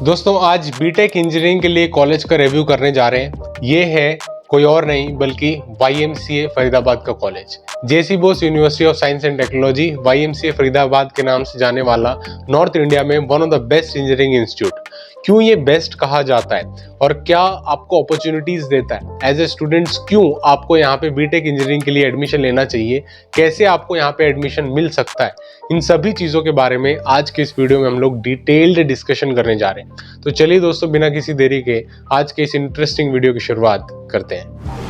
दोस्तों आज BTech engineering के लिए कॉलेज का रिव्यू करने जा रहे हैं। ये है कोई और नहीं बल्कि YMCA फरीदाबाद का college. J C Bose university of science and technology YMCA Faridabad के नाम से जाने वाला नॉर्थ इंडिया में one of the best engineering institute. क्यों ये बेस्ट कहा जाता है और क्या आपको अपॉर्चुनिटीज देता है एज ए स्टूडेंट्स, क्यों आपको यहाँ पे बीटेक इंजीनियरिंग के लिए एडमिशन लेना चाहिए, कैसे आपको यहाँ पे एडमिशन मिल सकता है, इन सभी चीज़ों के बारे में आज के इस वीडियो में हम लोग डिटेल्ड डिस्कशन करने जा रहे हैं। तो चलिए दोस्तों, बिना किसी देरी के आज के इस इंटरेस्टिंग वीडियो की शुरुआत करते हैं।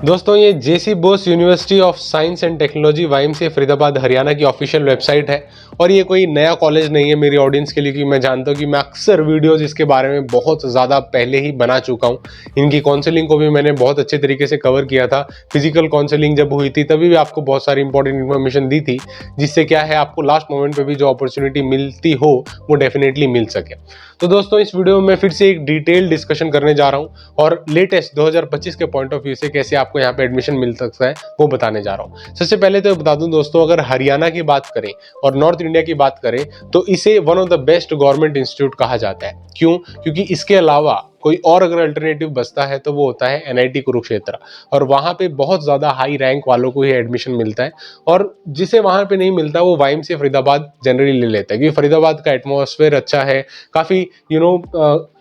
दोस्तों ये J C Bose university of science and technology YMCA Faridabad Haryana की ऑफिशियल वेबसाइट है और ये कोई नया कॉलेज नहीं है मेरी ऑडियंस के लिए, क्योंकि मैं जानता हूँ कि मैं अक्सर वीडियोस इसके बारे में बहुत ज़्यादा पहले ही बना चुका हूँ। इनकी काउंसलिंग को भी मैंने बहुत अच्छे तरीके से कवर किया था। फिजिकल काउंसलिंग जब हुई थी तभी भी आपको बहुत सारी इंपॉर्टेंट इन्फॉर्मेशन दी थी, जिससे क्या है आपको लास्ट मोमेंट पर भी जो अपॉर्चुनिटी मिलती हो वो डेफिनेटली मिल सके। तो दोस्तों इस वीडियो में फिर से एक डिटेल डिस्कशन करने जा रहा हूँ और लेटेस्ट 2025 के पॉइंट ऑफ व्यू से कैसे आपको यहाँ पे एडमिशन मिल सकता है वो बताने जा रहा हूँ। सबसे पहले तो बता दूं दोस्तों, अगर हरियाणा की बात करें और नॉर्थ इंडिया की बात करें तो इसे one of the best government institute कहा जाता है। क्यों? क्योंकि इसके अलावा कोई और अगर अल्टरनेटिव बचता है तो वो होता है NIT कुरुक्षेत्र, और वहाँ पे बहुत ज़्यादा हाई रैंक वालों को ही एडमिशन मिलता है और जिसे वहाँ पे नहीं मिलता वो YMCA फरीदाबाद जनरली ले लेता है, क्योंकि फरीदाबाद का एटमॉस्फेयर अच्छा है, काफ़ी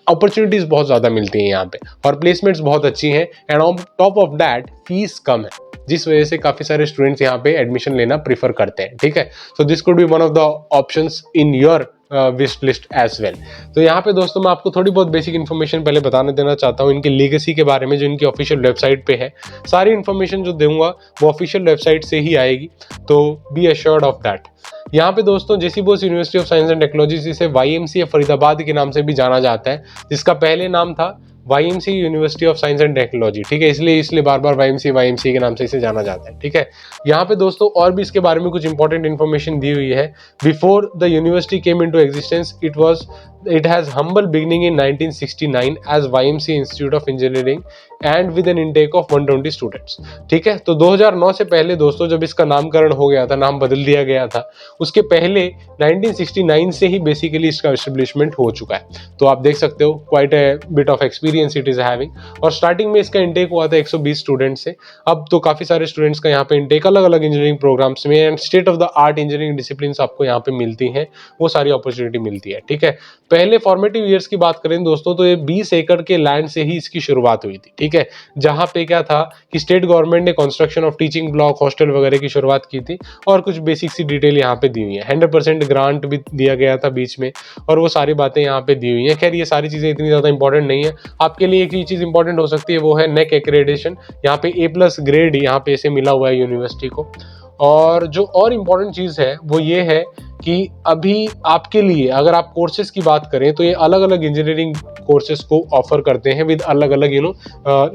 अपॉर्चुनिटीज़ बहुत ज़्यादा मिलती हैं यहाँ पे और प्लेसमेंट्स बहुत अच्छी हैं and on top of that fees कम है, जिस वजह से काफ़ी सारे स्टूडेंट्स यहाँ पे एडमिशन लेना प्रीफर करते हैं। ठीक है, so this could be one of the options in your wish list as well. तो यहाँ पे दोस्तों मैं आपको थोड़ी बहुत बेसिक इन्फॉर्मेशन पहले बताने देना चाहता हूँ इनकी लीगेसी के बारे में, जो इनकी ऑफिशियल वेबसाइट पे है। सारी इन्फॉर्मेशन जो दूंगा वो ऑफिशियल वेबसाइट से ही आएगी, तो बी एश्योर्ड ऑफ दैट। यहाँ पे दोस्तों J C Bose university of science and technology, जिसे YMCA फरीदाबाद के नाम से भी जाना जाता है, जिसका पहले नाम था YMCA university of science and technology. ठीक है, इसलिए बार बार YMCA के नाम से इसे जाना जाता है। ठीक है, यहाँ पे दोस्तों और भी इसके बारे में कुछ इंपॉर्टेंट इन्फॉर्मेशन दी हुई है। Before the university came into existence it has humble beginning in 1969 as YMCA Institute of Engineering and with an intake of 120 students। ठीक है, तो 2009 से पहले दोस्तों जब इसका नामकरण हो गया था, नाम बदल दिया गया था, उसके पहले 1969 से ही बेसिकली इसका एस्टेब्लिशमेंट हो चुका है। तो आप देख सकते हो quite a bit of experience it is having. और स्टार्टिंग में इसका इंटेक हुआ था 120 स्टूडेंट से। अब तो काफ़ी सारे स्टूडेंट्स का यहाँ पे इंटेक अलग अलग इंजीनियरिंग प्रोग्राम्स में and state of the art engineering discipline आपको यहाँ पे मिलती हैं, वो सारी अपॉर्चुनिटी मिलती है। ठीक है, पहले फॉर्मेटिव ईयर्स की बात करें दोस्तों तो ये 20 एकड़ के लैंड से ही इसकी शुरुआत हुई थी। ठीक है, जहां पे क्या था कि स्टेट गवर्नमेंट ने construction of teaching block, hostel वगैरह की शुरुआत की थी और कुछ बेसिक सी डिटेल यहाँ पे दी हुई है। 100% ग्रांट भी दिया गया था बीच में और वो सारी बातें यहाँ पे दी हुई हैं। खैर ये सारी चीज़ें इतनी ज़्यादा इंपॉर्टेंट नहीं है। आपके लिए एक ही चीज़ इंपॉर्टेंट हो सकती है, वो है नेक एक्रेडिटेशन। यहाँ पे A+ ग्रेड यहाँ पे इसे मिला हुआ है यूनिवर्सिटी को। और जो और इम्पॉर्टेंट चीज़ है वो ये है कि अभी आपके लिए अगर आप कोर्सेज की बात करें तो ये अलग अलग इंजीनियरिंग कोर्सेज को ऑफर करते हैं विद अलग अलग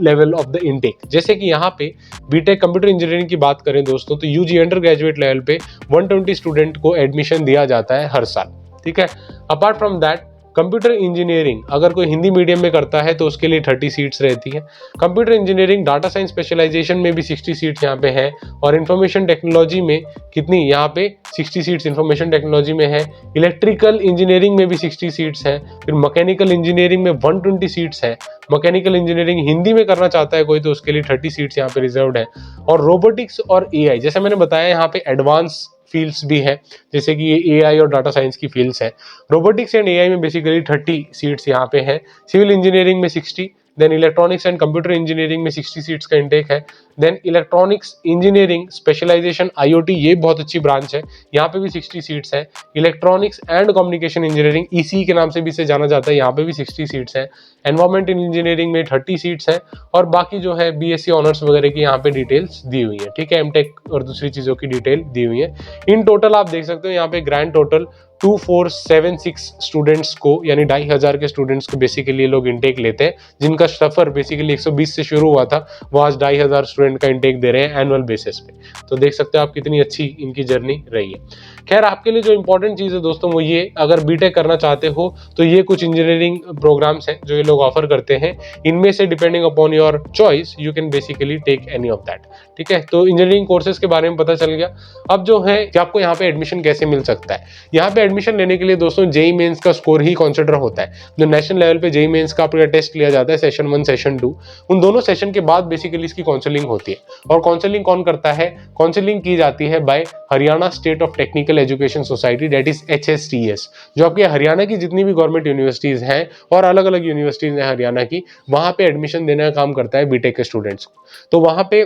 लेवल ऑफ द इनटेक। जैसे कि यहाँ पे बीटेक कंप्यूटर इंजीनियरिंग की बात करें दोस्तों तो UG अंडर ग्रेजुएट लेवल पे 120 स्टूडेंट को एडमिशन दिया जाता है हर साल। ठीक है, apart from that computer engineering अगर कोई हिंदी मीडियम में करता है तो उसके लिए 30 सीट्स रहती है। Computer engineering data science specialization में भी 60 सीट्स यहाँ पे है और इंफॉर्मेशन टेक्नोलॉजी में कितनी यहाँ पे 60 सीट्स इंफॉर्मेशन टेक्नोलॉजी में है। इलेक्ट्रिकल इंजीनियरिंग में भी 60 सीट्स हैं। फिर मैकेनिकल इंजीनियरिंग में 120 सीट्स है। मैकेनिकल इंजीनियरिंग हिंदी में करना चाहता है कोई तो उसके लिए 30 सीट्स यहाँ पे रिजर्व्ड है। और रोबोटिक्स और AI जैसे मैंने बताया यहाँ पे एडवांस फील्ड्स भी हैं, जैसे कि ये AI और डाटा साइंस की फील्ड्स है। रोबोटिक्स एंड AI में बेसिकली 30 सीट्स यहाँ पे है। सिविल इंजीनियरिंग में 60, then electronics and computer engineering में 60 सीट्स का इंटेक है। Then electronics engineering specialization IoT, ये बहुत अच्छी ब्रांच है, यहाँ पे भी 60 सीट्स है। Electronics and communication engineering EC के नाम से भी इसे जाना जाता है, यहाँ पे भी 60 सीट्स है। एनवायरमेंट इंजीनियरिंग में 30 सीट्स है और बाकी जो है BSc ऑनर्स वगैरह की यहाँ पे डिटेल्स दी हुई है। ठीक है, MTech और दूसरी चीज़ों की डिटेल दी हुई है। इन टोटल आप देख सकते हो यहाँ पे ग्रैंड टोटल 2476 स्टूडेंट्स को, यानी 2500 के स्टूडेंट्स को बेसिकली लोग इंटेक लेते हैं, जिनका सफर बेसिकली 120 से शुरू हुआ था, वो आज 2500 स्टूडेंट का इंटेक दे रहे हैं एनुअल बेसिस पे। तो देख सकते हो आप कितनी अच्छी इनकी जर्नी रही है। खैर आपके लिए जो इंपॉर्टेंट चीज़ है दोस्तों वो ये, अगर बीटेक करना चाहते हो तो ये कुछ इंजीनियरिंग प्रोग्राम्स हैं जो ये लोग ऑफर करते हैं। इनमें से depending upon your choice you can basically take any of that. ठीक है, तो इंजीनियरिंग कोर्सेज के बारे में पता चल गया। अब जो है कि आपको यहाँ पे एडमिशन कैसे मिल सकता है। यहाँ पे एडमिशन लेने के लिए दोस्तों जेईई मेंस का स्कोर ही कंसिडर होता है। जो नेशनल लेवल पे जेईई मेंस का आपका टेस्ट लिया जाता है, सेशन 1 सेशन 2, उन दोनों सेशन के बाद बेसिकली इसकी काउंसलिंग होती है। और काउंसलिंग कौन करता है? काउंसलिंग की जाती है by Haryana state of technical education society, that is HSTS, जो आपके हरियाणा की जितनी भी गवर्नमेंट यूनिवर्सिटीज हैं और अलग अलग यूनिवर्सिटीज हैं हरियाणा की, वहां पे एडमिशन देने का काम करता है बीटेक के स्टूडेंट्स को। तो वहां पे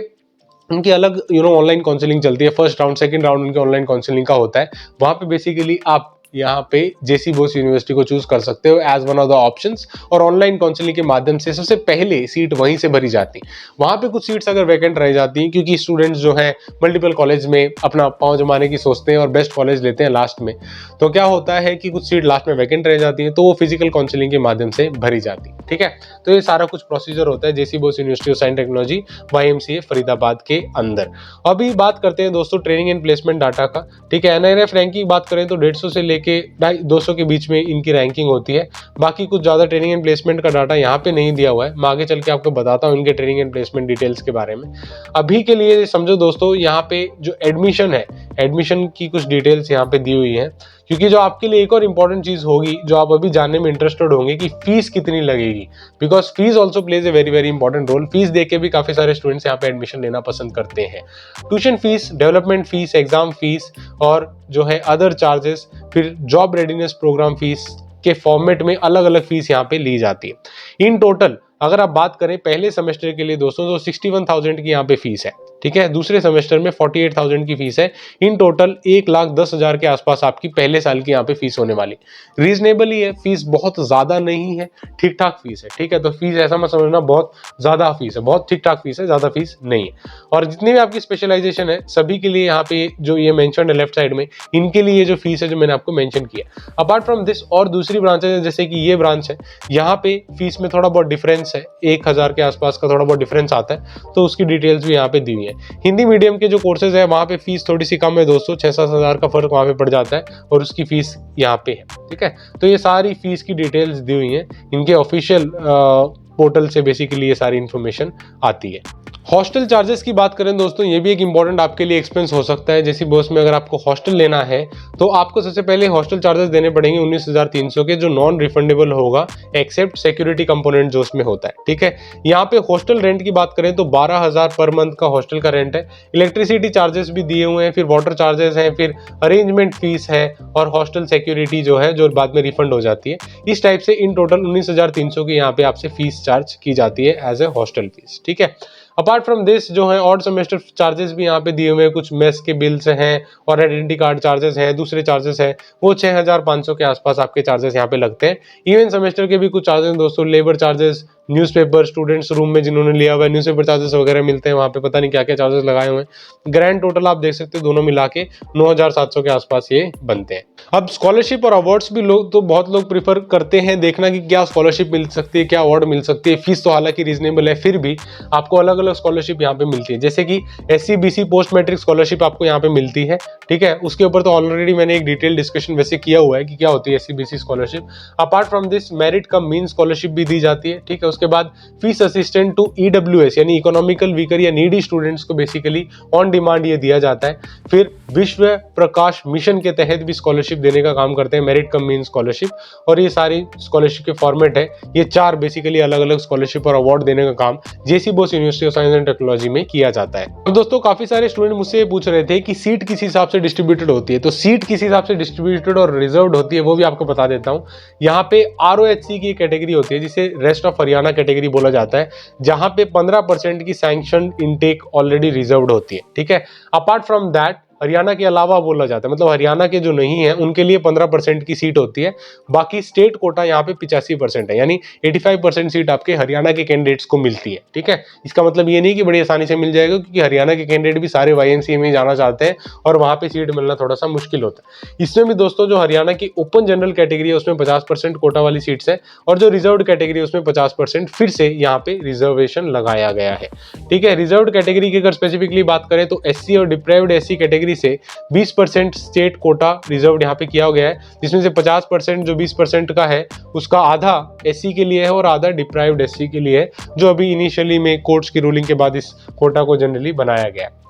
उनकी अलग ऑनलाइन काउंसलिंग चलती है। फर्स्ट राउंड सेकंड राउंड उनके ऑनलाइन काउंसलिंग का होता है। वहां पे बेसिकली आप यहाँ पे जेसी बोस यूनिवर्सिटी को चूज कर सकते हो as one of the options, और ऑनलाइन काउंसलिंग के माध्यम से सबसे पहले सीट वहीं से भरी जाती है। वहां पे कुछ सीट्स अगर वैकेंट रह जाती हैं, क्योंकि स्टूडेंट्स जो हैं मल्टीपल कॉलेज में अपना पांव जमाने की सोचते हैं और बेस्ट कॉलेज लेते हैं लास्ट में, तो क्या होता है कि कुछ सीट लास्ट में वैकेंट रह जाती है, तो वो फिजिकल काउंसलिंग के माध्यम से भरी जाती है। ठीक है, तो ये सारा कुछ प्रोसीजर होता है J C Bose university of science technology YMCA Faridabad के अंदर। अभी बात करते हैं दोस्तों ट्रेनिंग एंड प्लेसमेंट डाटा का। ठीक है, NIRF रैंकिंग बात करें तो 150 से लेके 200 के बीच में इनकी रैंकिंग होती है। बाकी कुछ ज्यादा ट्रेनिंग एंड प्लेसमेंट का डाटा यहाँ पे नहीं दिया हुआ है, मैं आगे चल के आपको बताता हूँ इनके ट्रेनिंग एंड प्लेसमेंट डिटेल्स के बारे में। अभी के लिए समझो दोस्तों, यहाँ पे जो एडमिशन है, एडमिशन की कुछ डिटेल्स यहाँ पे दी हुई है, क्योंकि जो आपके लिए एक और इम्पॉर्टेंट चीज होगी जो आप अभी जानने में इंटरेस्टेड होंगे कि फीस कितनी लगेगी, because fees also plays a very very important role. Fees देके भी काफी सारे स्टूडेंट्स यहाँ पे एडमिशन लेना पसंद करते हैं। Tuition fees, development fees, exam fees और जो है अदर चार्जेस, फिर जॉब रेडीनेस प्रोग्राम फीस के फॉर्मेट में अलग अलग फीस यहाँ पे ली जाती है। इन टोटल अगर आप बात करें पहले सेमेस्टर के लिए दोस्तों, तो 61,000 की यहाँ पे फीस है। ठीक है, दूसरे सेमेस्टर में 48,000 की फीस है। इन टोटल 1,10,000 के आसपास आपकी पहले साल की यहाँ पे फीस होने वाली। रीजनेबल ही है, फीस बहुत ज्यादा नहीं है, ठीक ठाक फीस है। ठीक है, तो फीस ऐसा मत समझना बहुत ज्यादा फीस है, बहुत ठीक ठाक फीस है, ज्यादा फीस नहीं है। और जितनी भी आपकी स्पेशलाइजेशन है सभी के लिए यहाँ पे जो ये मेंशन है लेफ्ट साइड में, इनके लिए जो फीस है जो मैंने आपको मेंशन किया। अपार्ट फ्रॉम दिस और दूसरी ब्रांचेज है, जैसे कि ये ब्रांच है, यहाँ पे फीस में थोड़ा बहुत डिफरेंस है, 1,000 के आसपास का थोड़ा बहुत डिफरेंस आता है, तो उसकी डिटेल्स भी यहाँ पे दी हुई है। हिंदी मीडियम के जो कोर्सेज है वहां पे फीस थोड़ी सी कम है दोस्तों, 6-7 हजार का फर्क वहां पे पड़ जाता है और उसकी फीस यहाँ पे है। ठीक है, तो ये सारी फीस की डिटेल्स दी हुई है, इनके ऑफिशियल पोर्टल से बेसिकली ये सारी इंफॉर्मेशन आती है। हॉस्टल चार्जेस की बात करें दोस्तों, ये भी एक इंपॉर्टेंट आपके लिए एक्सपेंस हो सकता है। जैसे बॉस में अगर आपको हॉस्टल लेना है तो आपको सबसे पहले हॉस्टल चार्जेस देने पड़ेंगे 19,300 के, जो नॉन रिफंडेबल होगा एक्सेप्ट सिक्योरिटी कंपोनेंट जो उसमें होता है। ठीक है, यहाँ पे हॉस्टल रेंट की बात करें तो 12,000 पर मंथ का हॉस्टल का रेंट है। इलेक्ट्रिसिटी चार्जेस भी दिए हुए हैं, फिर वाटर चार्जेस हैं, फिर अरेंजमेंट फीस है और हॉस्टल सिक्योरिटी जो है जो बाद में रिफंड हो जाती है। इस टाइप से इन टोटल 19,300 की यहाँ पे आपसे फीस चार्ज की जाती है एज ए हॉस्टल फीस। ठीक है, अपार्ट फ्रॉम दिस जो है ऑड सेमेस्टर चार्जेस भी यहाँ पे दिए हुए हैं, कुछ मेस के बिल्स हैं और आइडेंटिटी कार्ड चार्जेस हैं, दूसरे चार्जेस हैं, वो 6,500 के आसपास आपके चार्जेस यहाँ पे लगते हैं। इवन सेमेस्टर के भी कुछ चार्जेस दोस्तों, labour charges, newspaper, students room में जिन्होंने लिया हुआ है न्यूज़पेपर चार्जेस वगैरह मिलते हैं वहाँ पे, पता नहीं क्या क्या चार्जेस लगाए हुए हैं। ग्रैंड टोटल आप देख सकते हैं दोनों मिला के 9,700 के आसपास ये बनते हैं। अब स्कॉलरशिप और अवार्ड्स भी लोग तो बहुत लोग प्रीफर करते हैं देखना कि क्या स्कॉलरशिप मिल सकती है, क्या अवार्ड मिल सकती है। फीस तो हालांकि रीजनेबल है, फिर भी आपको अलग अलग स्कॉलरशिप यहाँ पे मिलती है, जैसे कि SC BC post matric scholarship आपको यहाँ पे मिलती है। ठीक है, उसके ऊपर तो ऑलरेडी मैंने एक डिटेल डिस्कशन वैसे किया हुआ है कि क्या होती है SC BC scholarship. Apart from this merit come mean scholarship भी दी जाती है। ठीक है, उसके बाद फीस असिस्टेंट टू EWS यानी इकोनॉमिकल वीकर या नीडी स्टूडेंट्स को बेसिकली ऑन डिमांड ये दिया जाता है। फिर विश्व प्रकाश मिशन के तहत भी स्कॉलरशिप देने का काम करते हैं, मेरिट कम मीन स्कॉलरशिप। और ये सारी स्कॉलरशिप के फॉर्मेट है, ये 4 बेसिकली अलग अलग स्कॉलरशिप और अवार्ड देने का काम J C Bose university of science and technology में किया जाता है। तो दोस्तों काफी सारे स्टूडेंट मुझसे ये पूछ रहे थे कि सीट किस हिसाब से डिस्ट्रीब्यूटेड होती है, तो सीट किस हिसाब से डिस्ट्रीब्यूटेड और रिजर्व्ड होती है वो भी आपको बता देता हूँ। यहाँ पे ROHC की कैटेगरी होती है जिसे रेस्ट ऑफ हरियाणा कैटेगरी बोला जाता है, जहां पे 15% की सैंक्शन इनटेक ऑलरेडी रिजर्व्ड होती है। ठीक है, अपार्ट फ्रॉम दैट हरियाणा के अलावा बोला जाता है, मतलब हरियाणा के जो नहीं है उनके लिए 15% की सीट होती है। बाकी स्टेट कोटा यहाँ पे 85% है, यानी 85% सीट आपके हरियाणा के कैंडिडेट्स को मिलती है। ठीक है, इसका मतलब ये नहीं कि बड़ी आसानी से मिल जाएगा, क्योंकि हरियाणा के कैंडिडेट भी सारे YMCA में जाना चाहते हैं और वहां पे सीट मिलना थोड़ा सा मुश्किल होता है। इसमें भी दोस्तों जो हरियाणा की ओपन जनरल कैटेगरी है उसमें 50% कोटा वाली सीट्स है, और जो रिजर्व्ड कैटेगरी है उसमें 50% फिर से यहाँ पे रिजर्वेशन लगाया गया है। ठीक है, रिजर्व्ड कैटेगरी की अगर स्पेसिफिकली बात करें तो SC और डिप्राइव्ड SC कैटेगरी कैटेगरी से 20% स्टेट कोटा रिजर्व यहाँ पे किया गया है, जिसमें से 50% जो 20% का है उसका आधा एससी के लिए है और आधा डिप्राइव्ड एससी के लिए है, जो अभी इनिशियली में कोर्ट्स की रूलिंग के बाद इस कोटा को जनरली बनाया गया है।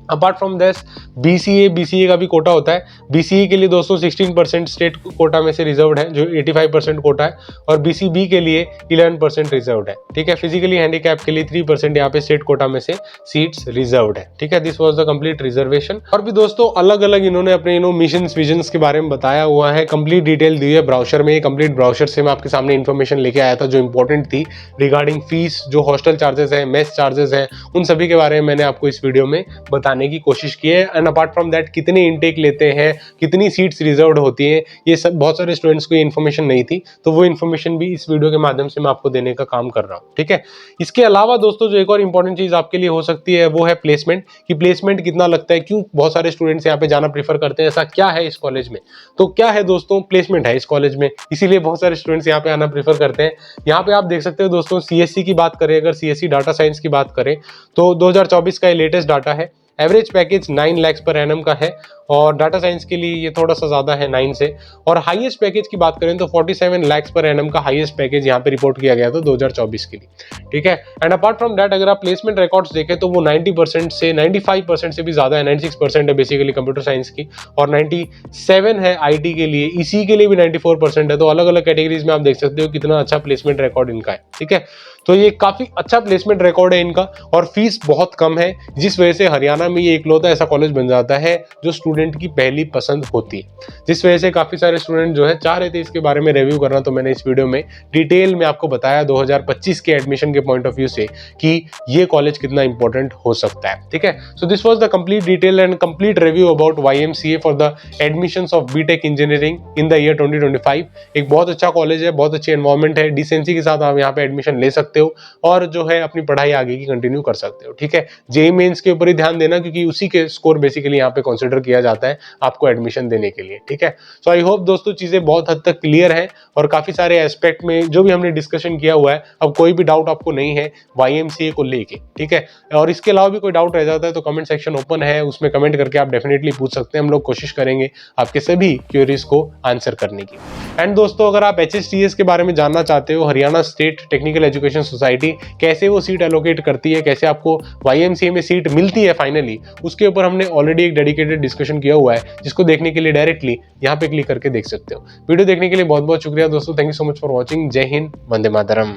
अपार्ट फ्रॉम दिस बीसीए का भी कोटा होता है। बीसीए के लिए दोस्तों 16% स्टेट कोटा में से रिजर्व्ड है, जो 85% कोटा है, और बीसीबी के लिए 11% रिजर्व्ड है। ठीक है, फिजिकली हैंडीकैप के लिए 3% यहाँ पे स्टेट कोटा में से सीट्स रिजर्व्ड है। ठीक है, this was the complete reservation. और भी दोस्तों अलग अलग इन्होंने अपने मिशंस विजन्स के बारे में बताया हुआ है, कंप्लीट डिटेल दी है ब्राउचर में। कंप्लीट ब्राउचर से मैं आपके सामने इन्फॉर्मेशन लेके आया था जो इंपॉर्टेंट थी रिगार्डिंग फीस, जो हॉस्टल चार्जेस है, मेस चार्जेस है, उन सभी के बारे में मैंने आपको इस वीडियो में बताने की कोशिश की है। एंड अपार्ट फ्रॉम दैट कितने इनटेक लेते हैं, कितनी सीट्स रिजर्व्ड होती हैं, ये सब बहुत सारे स्टूडेंट्स को ये इन्फॉर्मेशन नहीं थी, तो वो इन्फॉर्मेशन भी इस वीडियो के माध्यम से मैं आपको देने का काम कर रहा हूँ। ठीक है, इसके अलावा दोस्तों जो एक और इंपॉर्टेंट चीज आपके लिए हो सकती है वो है प्लेसमेंट, कि प्लेसमेंट कितना लगता है, क्यों बहुत सारे स्टूडेंट्स यहाँ पे जाना प्रीफर करते हैं, ऐसा क्या है इस कॉलेज में। तो क्या है दोस्तों, प्लेसमेंट है इस कॉलेज में, इसीलिए बहुत सारे स्टूडेंट्स यहाँ पे आना प्रीफर करते हैं। यहाँ पे आप देख सकते हो दोस्तों, सीएससी की बात करें, अगर सीएससी डाटा साइंस की बात करें तो 2024 का ये लेटेस्ट डाटा है। Average package 9 lakh per annum का है, और डाटा साइंस के लिए ये थोड़ा सा ज्यादा है 9 से। और हाईएस्ट पैकेज की बात करें तो 47 लाख पर एनम का हाईएस्ट पैकेज यहाँ पे रिपोर्ट किया गया था 2024 के लिए। ठीक है, एंड अपार्ट फ्रॉम दैट अगर आप प्लेसमेंट रिकॉर्ड्स देखें तो वो 90% से 95% से भी ज्यादा है, 96% है बेसिकली कंप्यूटर साइंस की, और 97 है आईटी के लिए, इसी के लिए भी 94% है। तो अलग अलग कैटेगरीज में आप देख सकते हो कितना अच्छा प्लेसमेंट रिकॉर्ड इनका है। ठीक है, तो ये काफी अच्छा प्लेसमेंट रिकॉर्ड है इनका, और फीस बहुत कम है, जिस वजह से हरियाणा में ये इकलौता ऐसा कॉलेज बन जाता है जो स्टूडेंट की पहली पसंद होती है, जिस वजह से काफी सारे स्टूडेंट जो है चाह रहे थे इसके बारे में रिव्यू करना। तो मैंने इस वीडियो में डिटेल में आपको बताया 2025 के एडमिशन के पॉइंट ऑफ व्यू से कि ये कॉलेज कितना इंपॉर्टेंट हो सकता है। ठीक है, so this was the complete detail and complete review about YMCA for the admissions of B Tech engineering in the year 2025। एक बहुत अच्छा कॉलेज है, बहुत अच्छी एनवायरमेंट है, डिसेंसी के साथ आप यहाँ पे एडमिशन ले सकते हो और जो है अपनी पढ़ाई आगे की कंटिन्यू कर सकते हो। ठीक है, जेईई मेंस के ऊपर ही ध्यान देना, क्योंकि उसी के स्कोर बेसिकली यहाँ पे कंसीडर किया जाता है आपको एडमिशन देने के लिए। ठीक है, सो आई होप दोस्तों चीजें बहुत हद तक क्लियर है, और काफी सारे एस्पेक्ट में जो भी हमने डिस्कशन किया हुआ है, अब कोई भी डाउट आपको नहीं है YMCA को लेके। ठीक है, और इसके अलावा भी कोई डाउट रह जाता है तो कमेंट सेक्शन ओपन है, उसमें कमेंट करके आप डेफिनेटली पूछ सकते हैं। हम लोग कोशिश करेंगे आपके सभी क्वेरीज को आंसर करने की। एंड दोस्तों अगर आप HSTS के बारे में जानना चाहते हो, Haryana state technical education society कैसे वो सीट एलोकेट करती है, कैसे आपको YMCA में सीट मिलती है फाइनली, उसके ऊपर हमने ऑलरेडी एक डेडिकेटेड डिस्कशन किया हुआ है, जिसको देखने के लिए डायरेक्टली यहाँ पे क्लिक करके देख सकते हो। वीडियो देखने के लिए बहुत बहुत शुक्रिया दोस्तों, thank you so much for watching. जय हिंद, वंदे मातरम।